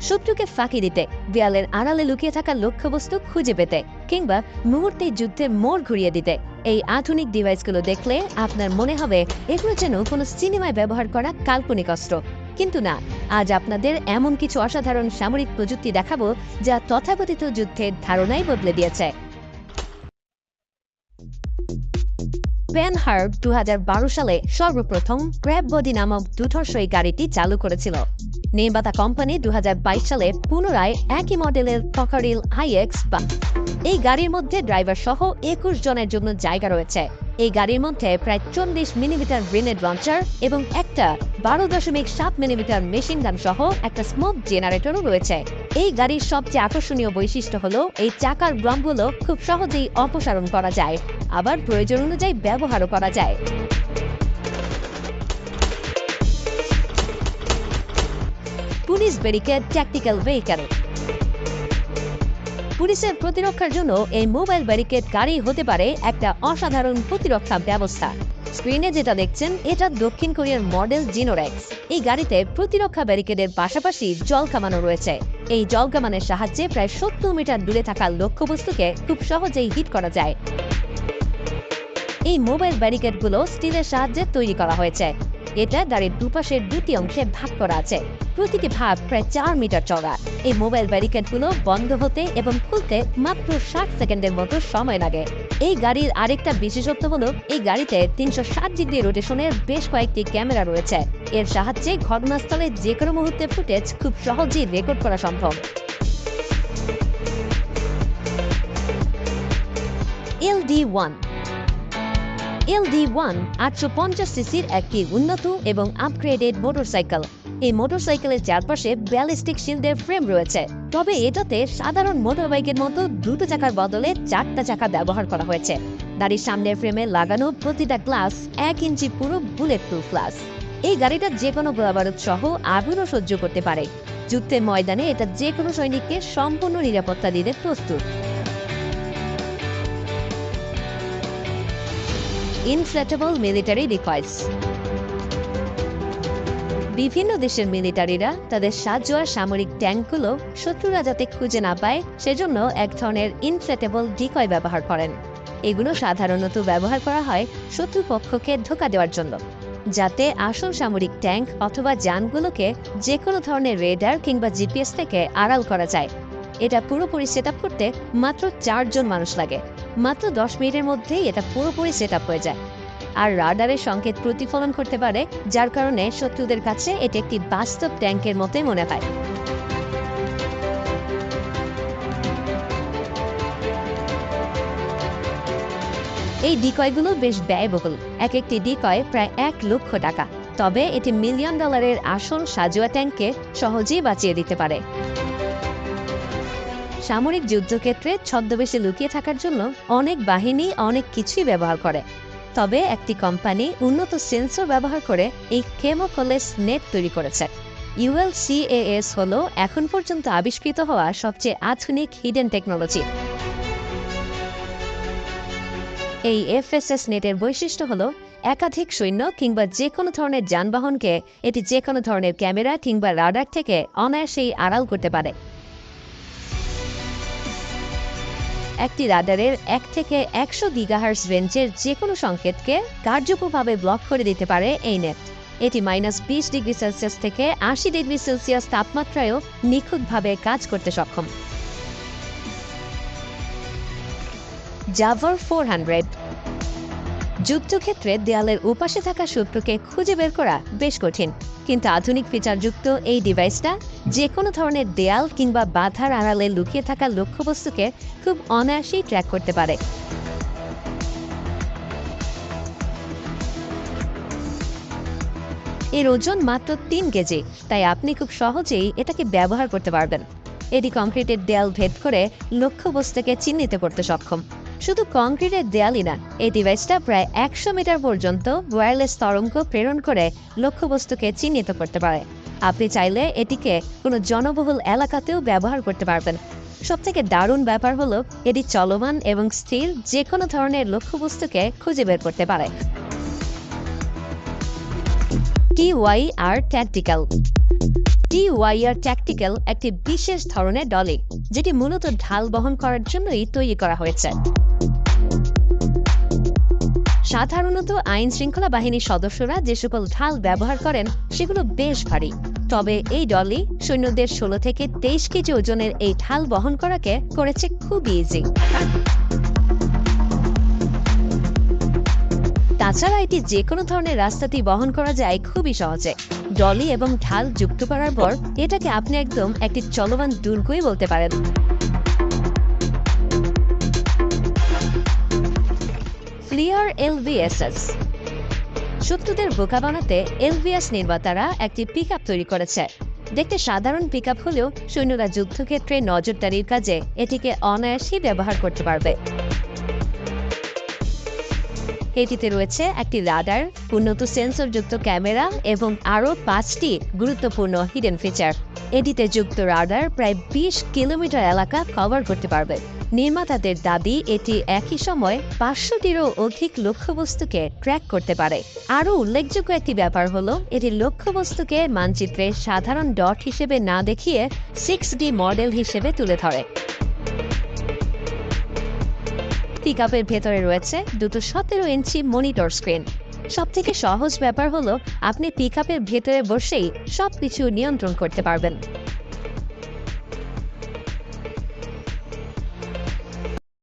শত্রুকে ফাঁকি দিতে, দেয়ালের আড়ালে লুকিয়ে থাকা লক্ষ্যবস্তু খুঁজে পেতে, কিংবা মুহূর্তে যুদ্ধের মোড় ঘুরিয়ে দিতে। এই আধুনিক ডিভাইসগুলো দেখলে আপনার মনে হবে এগুলো যেন কোনো সিনেমায় ব্যবহার করা কাল্পনিক অস্ত্র। কিন্তু না, আজ আপনাদের এমন কিছু অসাধারণ সামরিক প্রযুক্তি দেখাবো যা তথাকথিত যুদ্ধের ধারণাই বদলে দিয়েছে। পেনহার্ড 2012 সালে সর্বপ্রথম ক্র্যাব বডি নামক দুধর্ষই গাড়িটি চালু করেছিল। নির্মাতা কোম্পানি 2022 সালে পুনরায় একই মডেলের টকারিল আইএক্স বা এই গাড়ির মধ্যে ড্রাইভার সহ 21 জনের জন্য জায়গা রয়েছে। এই গাড়ির মধ্যে প্রায় 40 মিলিমিটার গ্রেনেড লঞ্চার এবং একটা 12.7 মিলিমিটার মেশিন গান সহ একটা স্মোক জেনারেটরও রয়েছে। এই গাড়ির সবচেয়ে আকর্ষণীয় বৈশিষ্ট্য হলো এই চাকার ড্রামগুলো খুব সহজেই অপসারণ করা যায়, আবার প্রয়োজন অনুযায়ী ব্যবহারও করা যায়। Police barricade tactical vehicle. পুলিশের প্রতিরক্ষার জন্য এই মোবাইল ব্যারিকেড গাড়ি হতে পারে একটা অসাধারণ প্রতিরক্ষা ব্যবস্থা। স্ক্রিনে যেটা দেখছেন এটা দক্ষিণ কোরিয়ার মডেল জিনোরেক্স। এই গাড়িতে প্রতিরক্ষা ব্যারিকেডের পাশাপাশি জল কামানো রয়েছে। এই জল কামানের সাহায্যে প্রায় 70 মিটার দূরে থাকা লক্ষ্যবস্তুকে খুব সহজেই হিট করা যায়। এই মোবাইল ব্যারিকেডগুলো স্টিলের সাহায্যে তৈরি করা হয়েছে। এটা গাড়ির দুপাশের দুটি অংশে ভাগ করা আছে, প্রতিটি ভাগ প্রায় 4 মিটার চওড়া। এই মোবাইল ব্যারিকেডগুলো বন্ধ হতে এবং খুলতে মাত্র 60 সেকেন্ডের মতো সময় লাগে। এই গাড়ির আরেকটা বিশেষত্ব হলো এই গাড়িতে 360 ডিগ্রি রোটেশনের বেশ কয়েকটি ক্যামেরা রয়েছে। এর সাহায্যে ঘটনাস্থলে যে কোনো মুহূর্তে ফুটেজ খুব সহজেই রেকর্ড করা সম্ভব। LD1 850 সিসির একটি উন্নত এবং আপগ্রেডেড মোটরসাইকেল। এই মোটরসাইকেলের চারপাশে ব্যালিস্টিক শিল্ডের ফ্রেম রয়েছে, তবে এটাতে সাধারণ মোটরবাইকের মতো দুটো চাকার বদলে 4টা চাকা ব্যবহার করা হয়েছে। গাড়ির সামনের ফ্রেমে লাগানো প্রতিটা গ্লাস 1 ইঞ্চি পুরো বুলেট প্রুফ গ্লাস। এই গাড়িটা যে কোনো গোলাবারুদ সহ আগুনও সহ্য করতে পারে। যুদ্ধের ময়দানে এটা যে কোনো সৈনিককে সম্পূর্ণ নিরাপত্তা দিতে প্রস্তুত। Inflatable military decoys. বিভিন্ন দেশের মিলিটারিরা তাদের সাজোয়া সামরিক ট্যাঙ্কগুলো শত্রুরা যাতে খুঁজে না পায় সেজন্য এক ধরনের ইনফ্লেটেবল ডিকয় ব্যবহার করেন। এগুলো সাধারণত ব্যবহার করা হয় শত্রুপক্ষকে ধোঁকা দেওয়ার জন্য, যাতে আসল সামরিক ট্যাঙ্ক অথবা যানগুলোকে যে কোনো ধরনের রেডার কিংবা জিপিএস থেকে আড়াল করা যায়। এটা পুরোপুরি সেট করতে মাত্র 4 জন মানুষ লাগে। মাত্র 10 মিনিটের মধ্যেই এটা পুরোপুরি সেট হয়ে যায়। আর রাডারের সংকেত প্রতিফলন করতে পারে, যার কারণে শত্রুদের কাছে এটি একটি বাস্তব ট্যাঙ্কের মতোই মনে হয়। এই ডিকয়গুলো বেশ ব্যয়বহুল। এক একটি ডিকয় প্রায় 1 লক্ষ টাকা। তবে এটি মিলিয়ন ডলারের আসল সাজোয়া ট্যাঙ্ককে সহজেই বাঁচিয়ে দিতে পারে। সামরিক যুদ্ধক্ষেত্রে ছদ্মবেশে লুকিয়ে থাকার জন্য অনেক বাহিনী অনেক কিছুই ব্যবহার করে। তবে একটি কোম্পানি উন্নত সেন্সর ব্যবহার করে এই কেমোকলেস নেট তৈরি করেছে। ULCAS হলো এখন পর্যন্ত আবিষ্কৃত হওয়া সবচেয়ে আধুনিক হিডেন টেকনোলজি। এই FSS নেটের বৈশিষ্ট্য হলো একাধিক সৈন্য কিংবা যে কোনো ধরনের যানবাহনকে এটি যে কোনো ধরনের ক্যামেরা কিংবা রাডার থেকে অনায়াসেই আড়াল করতে পারে। একটি রাডারের 1 থেকে 100 গিগাহার্টজ রেঞ্জের যে কোনো সংকেতকে কার্যকরভাবে ব্লক করে দিতে পারে এই নেট। এটি -20 ডিগ্রি সেলসিয়াস থেকে 80 ডিগ্রি সেলসিয়াস তাপমাত্রায়ও নিখুঁতভাবে কাজ করতে সক্ষম। জাভার 400। যুদ্ধক্ষেত্রে দেয়ালের উপাশে থাকা শত্রুকে খুঁজে বের করা বেশ কঠিন, কিন্তু আধুনিক ফিচারযুক্ত এই ডিভাইসটা যে কোনো ধরনের দেয়াল কিংবা বাধার আড়ালে লুকিয়ে থাকা লক্ষ্যবস্তুকে খুব অনায়াসেই ট্র্যাক করতে পারে। এর ওজন মাত্র 3 কেজি, তাই আপনি খুব সহজেই এটাকে ব্যবহার করতে পারবেন। এটি কংক্রিটের দেয়াল ভেদ করে লক্ষ্যবস্তুকে চিহ্নিত করতে সক্ষম। শুধু কংক্রিটের দেয়ালই না, এই ডিভাইসটা প্রায় 100 মিটার পর্যন্ত ওয়্যারলেস তরঙ্গ প্রেরণ করে লক্ষ্যবস্তুকে চিহ্নিত করতে পারে। আপনি চাইলে এটিকে কোনো জনবহুল এলাকাতেও ব্যবহার করতে পারবেন। সবথেকে দারুণ ব্যাপার হলো এটি চলমান এবং স্থির যে কোনো ধরনের লক্ষ্যবস্তুকে খুঁজে বের করতে পারে। TYR tactical. DYR ট্যাকটিক্যাল একটি বিশেষ ধরনের ডলি, যেটি মূলত ঢাল বহন করার জন্যই তৈরি করা হয়েছে। সাধারণত আইন শৃঙ্খলা বাহিনীর সদস্যরা যে সকল ঢাল ব্যবহার করেন সেগুলো বেশ ভারী, তবে এই ডলি সৈন্যদের 16 থেকে 23 কেজি ওজনের এই ঢাল বহন করেছে খুবই ইজি। তাছাড়া এটি যে কোনো ধরনের রাস্তাতেই বহন করা যায় খুবই সহজে। ডলি এবং ঢাল যুক্ত করার পর এটাকে আপনি একদম একটি চলমান দুর্গই বলতে পারেন। ফ্লিয়ার LVSS শত্রুদের বোকা বানাতে LVS নির্মাতারা একটি পিকআপ তৈরি করেছে। দেখতে সাধারণ পিকআপ হলেও সৈন্যরা যুদ্ধক্ষেত্রে নজরদারির কাজে এটিকে অনায়াসেই ব্যবহার করতে পারবে। এটিতে রয়েছে একটি রাডার, উন্নত সেন্সরযুক্ত ক্যামেরা এবং আরও 5টি গুরুত্বপূর্ণ হিডেন ফিচার। এটিতে যুক্ত রাডার প্রায় 20 কিলোমিটার এলাকা কভার করতে পারবে। নির্মাতাদের দাবি এটি একই সময় 500টিরও অধিক লক্ষ্যবস্তুকে ট্র্যাক করতে পারে। আরও উল্লেখযোগ্য একটি ব্যাপার হলো এটি লক্ষ্যবস্তুকে মানচিত্রে সাধারণ ডট হিসেবে না দেখিয়ে 6D মডেল হিসেবে তুলে ধরে। পিকআপের ভেতরে রয়েছে দুটো 17 ইঞ্চি মনিটর স্ক্রিন। সবথেকে সহজ ব্যাপার হলো আপনি পিকআপের ভেতরে বসেই সবকিছু নিয়ন্ত্রণ করতে পারবেন।